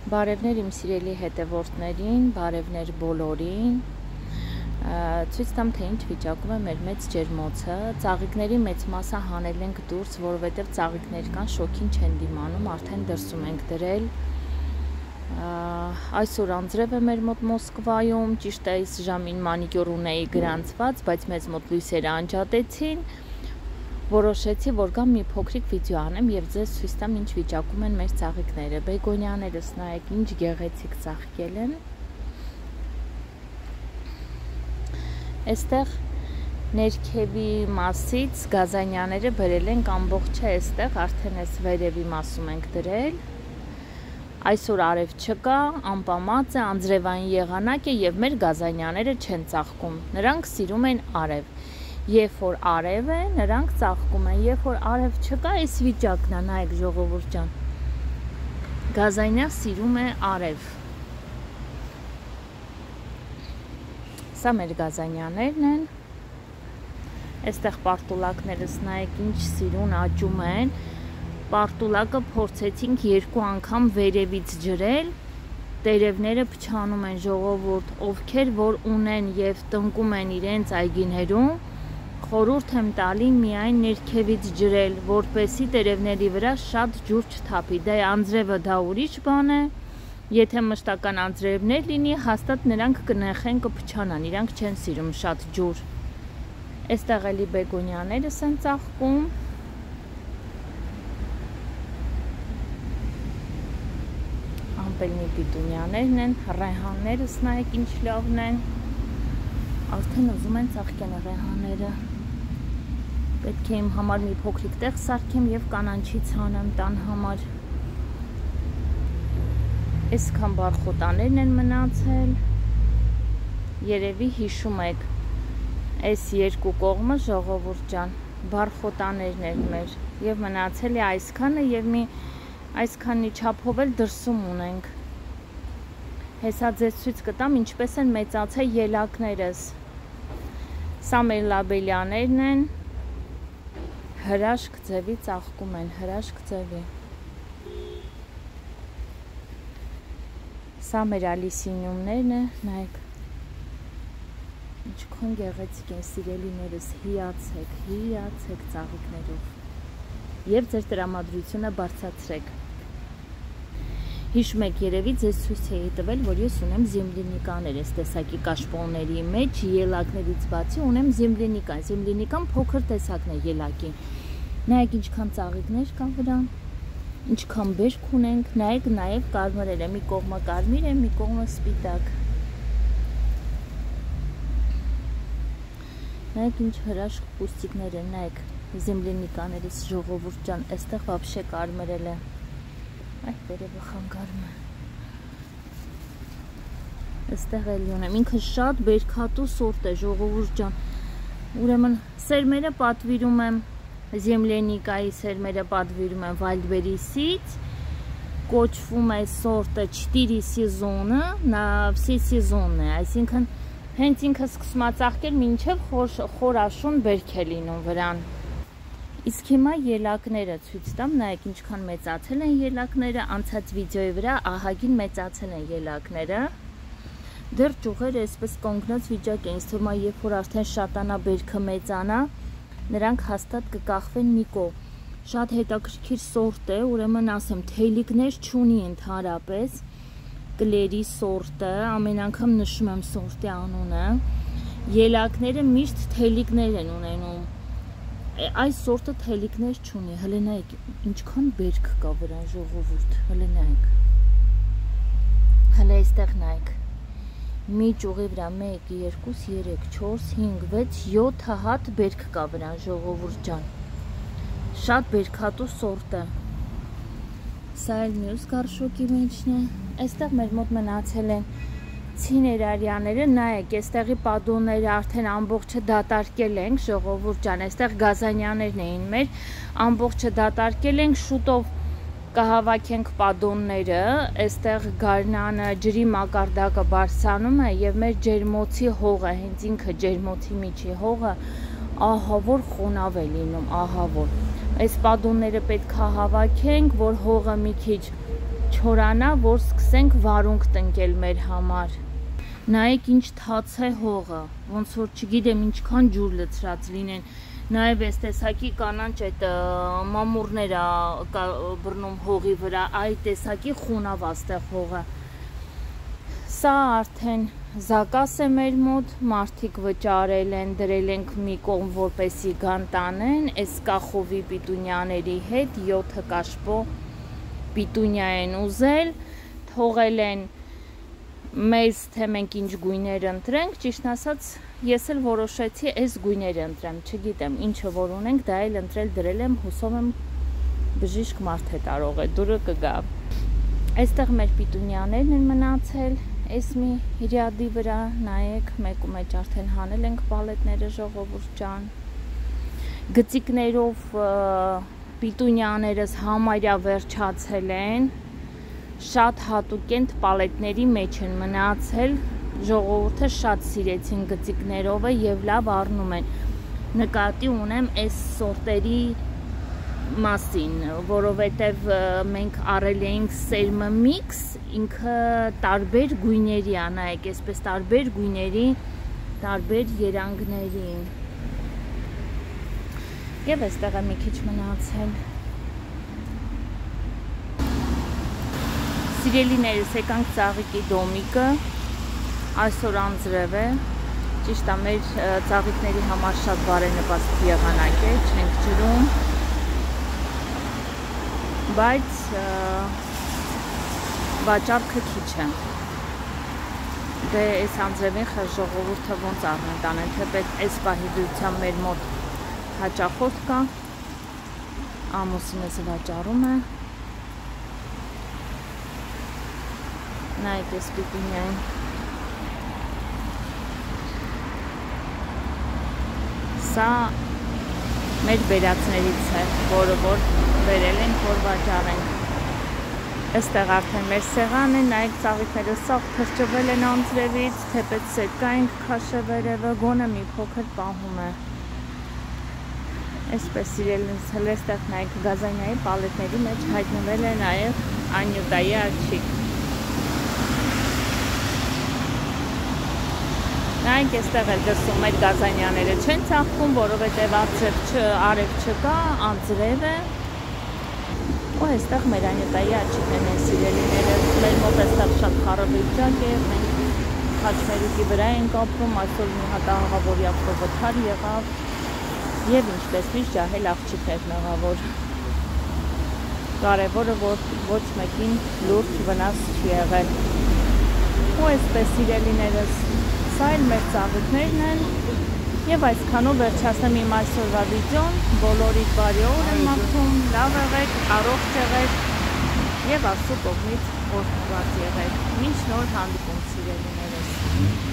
Բարևներ իմ սիրելի հետևորդներին, բարևներ բոլորին, ցույց տամ թե ինչ վիճակում է մեր մեծ ջերմոցը, ծաղիկների մեծ մասը հանել ենք դուրս, որովհետև ծաղիկներ կան, շոքին չեն դիմանում, արդեն դրսում ենք դրել, այսօր անձրև է մեր մոտ Մոսկվայում, ճիշտ է այս ժամին մանիկյուր ունեի գրանցված, բայց մեզ մոտ լույսերը անջատեցին, որոշեցի, որ գամ մի փոքրիկ վիդեո անեմ եւ ձեզ ցույց տամ ինչ վիճակում են մեր ծաղիկները։ Բեգոնյաներս նայեք ինչ գեղեցիկ ծաղկել են։ Այստեղ ներքևի մասից գազանյաները բերել ենք ամբողջը այստեղ, արդեն այս վերևի մասում ենք դրել։ Այսօր արև չկա, անպամած է, անձրևային եղանակ է եւ մեր գազանյաները չեն ծաղկում։ Նրանք սիրում են արև։ Երբ որ արև է, նրանք ծաղկում են, երբ որ արև չկա, այս վիճակն է, նայեք ժողովուրդ ջան։ Գազանյա սիրում է արև։ Սա մեր գազանյաներն են։ Այստեղ պարտուլակներս նայեք ինչ սիրուն աճում են։ Պարտուլակը փորձեցինք 2 անգամ վերևից ջրել։ Տերևները փչանում են ժողովուրդ, ովքեր որ ունեն եւ տնկում են իրենց այգիներում, խորհուրդ եմ տալի միայն ներքևից ջրել, որպեսզի տերևների վրա շատ ջուր չթափի։ Դա անձրևը դա ուրիշ բան է։ Եթե մշտական անձրևներ լինի, հաստատ նրանք կնեղեն, կփչանան, իրանք չեն սիրում շատ ջուր։ Այստեղ էլի բեգոնյաներս են ծաղկում։ Ամպելնի պիտունյաներն են, ռեհաններս նայեք ինչ լավն են։ Արդեն ուզում են ծաղկեն ռեհաները։ Պետք է իմ համար մի փոքրիկ տեղ սարքեմ եւ կանանչից հանեմ տան համար։ Այսքան բարխոտաներն են մնացել։ Երևի հիշում եք այս երկու կողմը ժողովուրդ ջան, բարխոտաներն են մեր եւ մնացել է այսքանը եւ մի այսքանի չափով էլ դրսում ունենք։ Հեսա ձեզ ցույց կտամ ինչպես են մեծացել ելակներս։ Սա մեր լաբելյաներն են, հրաշք ձևի ծաղկում են, հրաշք ձևի։ Սա մեր ալիսինյումներն է, նայեք, ինչքան գեղեցիկ են սիրելիներս, հիացեք ծաղիկներով և ձեր տրամադրությունը բարձրացրեք։ Հիշում եք երևի ձեզ ցույց էի տվել, որ ես ունեմ զիմլինիկաներ, այս տեսակի կաշպոնների մեջ, ելակներից բացի ունեմ զիմլինիկա, զիմլինիկան փոքր տեսակն է ելակի։ Նայեք ինչքան ծաղիկներ կա վրան, ինչքան բերք ունենք, նայեք նաև կարմիրել է, մի կողմը կարմիր է, մի կողմը սպիտակ։ Նայեք ինչ հրաշք կուստիկներ են, նայեք զիմլինիկաներս ժողովուրդ ջան, այստեղ վաբշե կարմիրել է։ Այդ վերևը խանգարում է։ Այստեղ էլի ունեմ, ինքը շատ բերքատու սորտ է ժողովուրդ ջան։ Ուրեմն սերմերը պատվիրում եմ Զեմլենիկայի սերմերը պատվիրում եմ Վայլդբերիսից, կոչվում է սորտը 4 սեզոնը, նա վսի սեզոնն է, այսինքն հենց ինքը սկսում է ծաղկել մինչև խորաշուն բերք է լինում վրան։ Իսկ հիմա ելակները ցույց տամ, նայեք ինչքան մեծացել են ելակները, անցած վիդեոյի վրա ահագին մեծացել են ելակները։ Դեռ ճյուղերը այսպես կանգնած վիճակ են, թվում է երբ որ արդեն շատանա բերքը մեծանա, նրանք հաստատ կկախվեն մի կողմ։ Շատ հետաքրքիր սորտ է, ուրեմն ասեմ, թելիկներ չունի ընդհանրապես, կլերի սորտը, ամեն անգամ նշում եմ սորտի անունը, ելակները միշտ թելիկներ են ունենում։ Այս սորտը թելիկներ չունի, հələ նայեք, ինչքան բերք կա վրան ժողովուրդ, հələ նայեք, հələ այստեղ նայեք, մի ճյուղի վրա 1, 2, 3, 4, 5, 6, 7 հատ բերք կա վրան ժողովուրդ ջան, շատ բերքատու սորտ է, սա էլ մյուս գարշոկի մեջն է, այստեղ մեր մոտ մնացել են ցիներարյաները, նայեք, այստեղի պադոնները արդեն ամբողջը դատարկել ենք, ժողովուրդ ջան, այստեղ գազանյաներն էին մեր, ամբողջը դատարկել ենք, շուտով կհավաքենք պադոնները, այստեղ գարնանը ջրի մակարդակը բարձրանում է եւ մեր ջերմոցի հողը, հենց ինքը ջերմոցի միջի հողը, ահա որ խոնավ է լինում, ահա որ։ Այս պադոնները պետք է հավաքենք, որ հողը մի քիչ չորանա, որ սկսենք վարունգ տնկել մեր համար։ Նայեք ինչ թաց է հողը, ոնց որ չգիտեմ ինչքան ջուր լցրած լինեն։ Նաև այս տեսակի կանանչ այդ մամուռները բռնում հողի վրա, այդ տեսակի խոնավ աստեղ հողը։ Սա արդեն զակաս է մեր մոտ, մարդիկ վճարել են, դրել ենք մի կողմ, որպեսի գան տանեն, այս կախովի պիտունյաների հետ 7 կաշպո պիտունյա են ուզել, թողել են մեզ, թե մենք ինչ գույներ ընտրենք, ճիշտ ասած, ես էլ որոշեցի այս գույները ընտրեմ, չգիտեմ, ինչը որ ունենք, դա էլ ընտրել դրել եմ, հուսով եմ բժիշկ մարդ է կարող է, դուրը կգա։ Այստեղ մեր պիտունյաներն են մնացել, այս մի հիրյադի վրա, նայեք, մեկու մեջ արդեն հանել ենք պալետները ժողովուրդ ջան։ Գծիկներով պիտունյաներս համարյա վերջացել են, շատ հատուկենտ պալետների մեջ են մնացել, ժողովուրդը շատ սիրեցին գծիկներովը և լավ առնում են։ Նկատի ունեմ այս սորտերի մասին, որովհետև մենք առել էինք սերմը միքս, ինքը տարբեր գույների է, նայեք, այսպես տարբեր գույների, տարբեր երանգների։ Եվ այստեղ է մի քիչ մնացել։ Սիրելիներս, եկանք ծաղիկի դոմիկը, այսօր անձրև է, ճիշտ է, մեր ծաղիկների համար շատ բարենպաստ եղանակ է, չենք ջրում, բայց վաճառքը քիչ է։ Դե այս անձրևին ժողովուրդը ոնց առնեն տանեն, թեպետ այս պահի դրությամբ մեր մոտ հաճախորդ կա, ամուսինս վաճառում է։ Նայեք այս պիտունյան։ Սա մեր բերածներից է, որը որ բերել ենք, որ վաճառենք։ Այստեղ արդեն մեր սեղան է, նայեք ծաղիկները սաղ թրջվել են անձրևից, թեպետ սեկա ենք քաշը վերևը, գոնը մի փոքր պահում է։ Այսպես սիրելիս հələ այստեղ նայեք գազանյայի պալետների մեջ հայտնվել է նաև անյուտայի աչիկ։ Նայեք այստեղ էլ դրսում մեր գազանյաները չեն ծաղկում, որովհետև արև չկա, անձրև է։ Ու այստեղ մեր անյուտայի աչիկներն են սիրելիները, մեր մոտ այստեղ շատ խառը վիճակ է, մենք խաչմերուկի վրա ենք ապրում, այսօր մի հատ աղավորի ավտովթար եղավ և ինչպես միշտ ջահել աղջիկ էր մեղավոր։ Կարևորը, որ ոչ մեկին լուրջ վնաս չի եղել։ Ու այսպես սիրելիներս, սա էլ մեր ծաղիկներն են և այսքանով վերջացնեմ իմ այսօրվա վիդեոն, բոլորիդ բարի օր եմ մաղթում, լավ եղեք, առողջ եղեք և Աստծո կողմից օրհնված եղեք։ Մինչ նոր հանդիպում սիրելիներս։